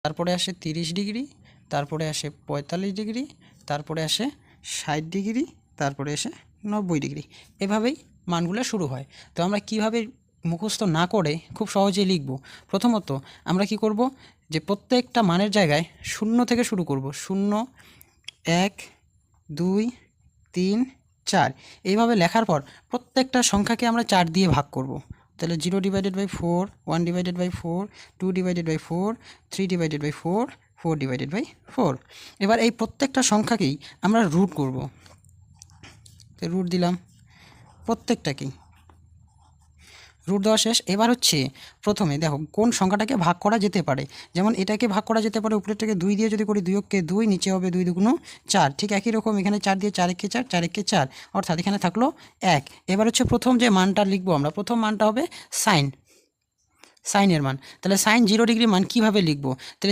তারপরে আসে 30 ডিগ্রি, তারপরে আসে 45 ডিগ্রি, তারপরে আসে 60 ডিগ্রি, তারপরে আসে 90 ডিগ্রি। এভাবেই মানগুলো শুরু হয়। তো আমরা কিভাবে মুখস্থ না করে খুব সহজেই লিখব? প্রথমত আমরা কি করব, যে প্রত্যেকটা মানের জায়গায় 0 থেকে শুরু করব। 0, 1, 2, 3, 4 এইভাবে লেখার পর প্রত্যেকটা সংখ্যাকে আমরা 4 দিয়ে ভাগ করব। তাহলে 0/4, 1/4, 2/4, 3/4, 4/4। এবার এই প্রত্যেকটা সংখ্যাকেই আমরা রুট করব। তো রুট দিলাম প্রত্যেকটাকেই, রুট দেওয়া শেষ। এবার হচ্ছে প্রথমে দেখো কোন সংখ্যাটাকে ভাগ করা যেতে পারে। যেমন এটাকে ভাগ করা যেতে পারে উপরেরটাকে 2 দিয়ে, যদি করি 2 অক্ষে 2, নিচে হবে 2 দুগুণ 4। ঠিক একই রকম এখানে 4 দিয়ে 4 একে 4, 4 একে 4, অর্থাৎ এখানে থাকলো 1। এবার হচ্ছে প্রথম যে মানটা লিখবো আমরা, প্রথম মানটা হবে সাইনের মান। তাহলে সাইন 0 ডিগ্রি মান কীভাবে লিখবো? তাহলে